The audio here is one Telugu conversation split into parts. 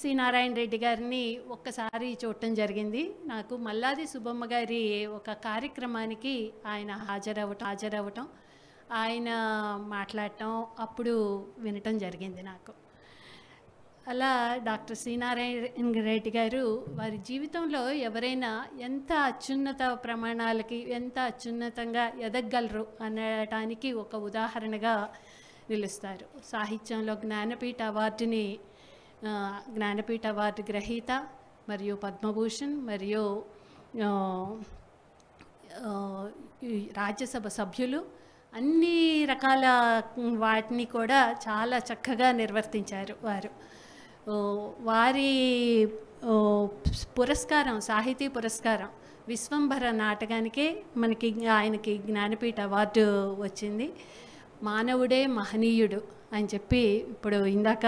సి నారాయణ రెడ్డి గారిని ఒక్కసారి చూడటం జరిగింది. నాకు మల్లాది సుబ్బమ్మ గారి ఒక కార్యక్రమానికి ఆయన హాజరవ్వటం ఆయన మాట్లాడటం అప్పుడు వినటం జరిగింది నాకు. అలా డాక్టర్ సి నారాయణ రెడ్డి గారు వారి జీవితంలో ఎవరైనా ఎంత అత్యున్నత ప్రమాణాలకి ఎంత అత్యున్నతంగా ఎదగగలరు అనడానికి ఒక ఉదాహరణగా నిలుస్తారు. సాహిత్యంలో జ్ఞానపీఠ అవార్డు గ్రహీత మరియు పద్మభూషణ్ మరియు రాజ్యసభ సభ్యులు అన్ని రకాల వాటిని కూడా చాలా చక్కగా నిర్వర్తించారు వారు. వారి పురస్కారం సాహితీ పురస్కారం విశ్వంభర నాటకానికే ఆయనకి జ్ఞానపీఠ అవార్డు వచ్చింది. మానవుడే మహనీయుడు అని చెప్పి ఇప్పుడు ఇందాక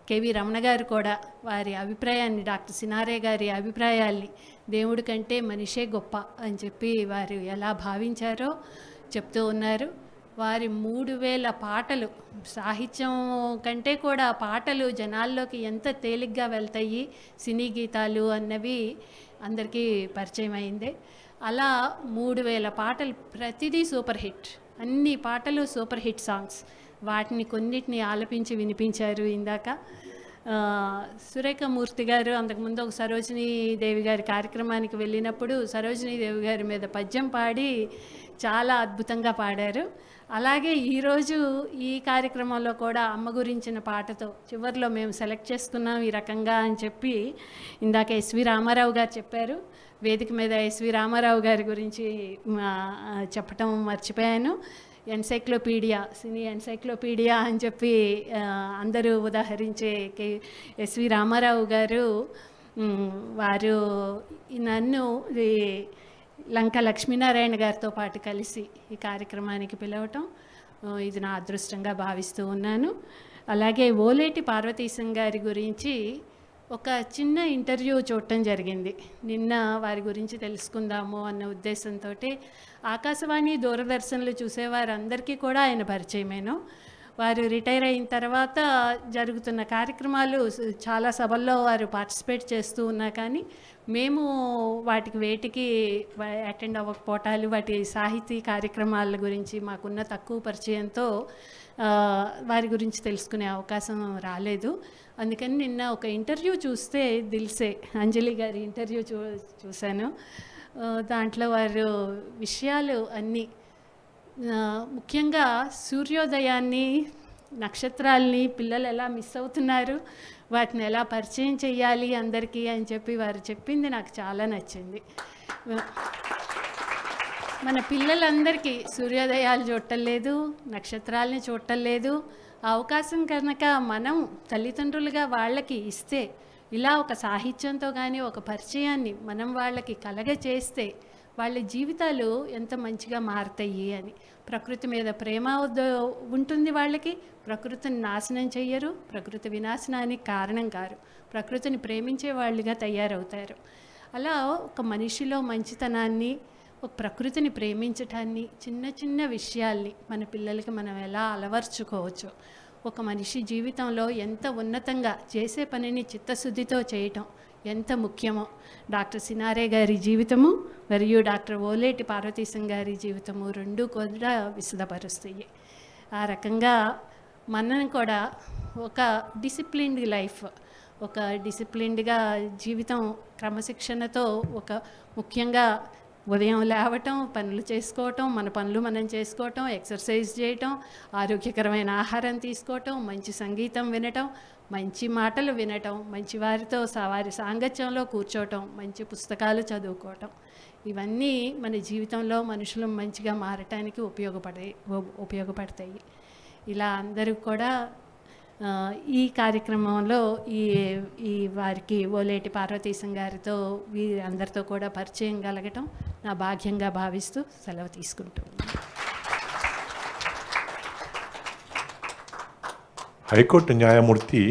కేవి రమణ గారు కూడా వారి అభిప్రాయాన్ని డాక్టర్ సినారే గారి అభిప్రాయాల్ని దేవుడి కంటే మనిషే గొప్ప అని చెప్పి వారు ఎలా భావించారో చెప్తూ ఉన్నారు. వారి 3000 పాటలు సాహిత్యం కంటే కూడా పాటలు జనాల్లోకి ఎంత తేలిగ్గా వెళ్తాయి సినీ గీతాలు అన్నవి అందరికీ పరిచయం అయిందే. అలా 3000 పాటలు ప్రతిదీ సూపర్ హిట్, అన్ని పాటలు సూపర్ హిట్ సాంగ్స్. వాటిని కొన్నిటిని ఆలపించి వినిపించారు ఇందాక. సురేఖమూర్తి గారు అంతకుముందు ఒక సరోజినీదేవి గారి కార్యక్రమానికి వెళ్ళినప్పుడు సరోజినీదేవి గారి మీద పద్యం పాడి చాలా అద్భుతంగా పాడారు. అలాగే ఈరోజు ఈ కార్యక్రమంలో కూడా అమ్మ గురించిన పాటతో చివరిలో మేము సెలెక్ట్ చేసుకున్నాం ఈ రకంగా అని చెప్పి ఇందాక ఎస్వి రామారావు గారు చెప్పారు. వేదిక మీద ఎస్వి రామారావు గారి గురించి చెప్పటం మర్చిపోయాను. ఎన్సైక్లోపీడియా, సినీ ఎన్సైక్లోపీడియా అని చెప్పి అందరూ ఉదాహరించే ఎస్వి రామారావు గారు వారు నన్ను లంక లక్ష్మీనారాయణ గారితో పాటు కలిసి ఈ కార్యక్రమానికి పిలవటం ఇది నా అదృష్టంగా భావిస్తూ ఉన్నాను. అలాగే ఓలేటి పార్వతీశం గారి గురించి ఒక చిన్న ఇంటర్వ్యూ చూడటం జరిగింది. నిన్న వారి గురించి తెలుసుకుందాము అన్న ఉద్దేశంతో ఆకాశవాణి దూరదర్శన్లు చూసేవారందరికీ కూడా ఆయన పరిచయమేను. వారు రిటైర్ అయిన తర్వాత జరుగుతున్న కార్యక్రమాలు చాలా సభల్లో వారు పార్టిసిపేట్ చేస్తూ ఉన్నా కానీ మేము వేటికి అటెండ్ అవ్వకపోవటాలు వాటి సాహితీ కార్యక్రమాల గురించి మాకున్న తక్కువ పరిచయంతో వారి గురించి తెలుసుకునే అవకాశం రాలేదు. అందుకని నిన్న ఒక ఇంటర్వ్యూ చూస్తే దిల్సే అంజలి గారి ఇంటర్వ్యూ చూశాను. దాంట్లో వారు విషయాలు అన్నీ ముఖ్యంగా సూర్యోదయాన్ని నక్షత్రాల్ని పిల్లలు ఎలా మిస్ అవుతున్నారు, వాటిని ఎలా పరిచయం చేయాలి అందరికీ అని చెప్పి వారు చెప్పింది నాకు చాలా నచ్చింది. మన పిల్లలందరికీ సూర్యోదయాలు చూడటం లేదు, నక్షత్రాలని చూడటం లేదు. ఆ అవకాశం కనుక మనం తల్లిదండ్రులుగా వాళ్ళకి ఇస్తే, ఇలా ఒక సాహిత్యంతో కానీ ఒక పరిచయాన్ని మనం వాళ్ళకి కలగచేస్తే వాళ్ళ జీవితాలు ఎంత మంచిగా మారుతాయి అని. ప్రకృతి మీద ప్రేమ ఉంటుంది వాళ్ళకి, ప్రకృతిని నాశనం చెయ్యరు, ప్రకృతి వినాశనానికి కారణం కారు, ప్రకృతిని ప్రేమించే వాళ్ళుగా తయారవుతారు. అలా ఒక మనిషిలో మంచితనాన్ని, ఒక ప్రకృతిని ప్రేమించటాన్ని, చిన్న చిన్న విషయాల్ని మన పిల్లలకి మనం ఎలా అలవర్చుకోవచ్చు, ఒక మనిషి జీవితంలో ఎంత ఉన్నతంగా చేసే పనిని చిత్తశుద్ధితో చేయటం ఎంత ముఖ్యమో డాక్టర్ సినారే గారి జీవితము మరియు డాక్టర్ ఓలేటి పార్వతీశం గారి జీవితము రెండూ కూడా విశదపరుస్తాయి. ఆ రకంగా మనం కూడా ఒక డిసిప్లిన్డ్ లైఫ్, ఒక డిసిప్లిన్డ్గా జీవితం క్రమశిక్షణతో ఒక ముఖ్యంగా ఉదయం లేవటం, పనులు చేసుకోవటం, మన పనులు మనం చేసుకోవటం, ఎక్సర్సైజ్ చేయటం, ఆరోగ్యకరమైన ఆహారం తీసుకోవటం, మంచి సంగీతం వినటం, మంచి మాటలు వినటం, మంచి వారితో వారి సాంగత్యంలో కూర్చోవటం, మంచి పుస్తకాలు చదువుకోవటం, ఇవన్నీ మన జీవితంలో మనుషులు మంచిగా మారటానికి ఉపయోగపడతాయి. ఇలా అందరూ కూడా ఈ కార్యక్రమంలో ఈ వారికి ఓలేటి పార్వతీశం గారితో వీరందరితో కూడా పరిచయం కలగటం నా భాగ్యంగా భావిస్తూ సెలవు తీసుకుంటూ. హైకోర్టు న్యాయమూర్తి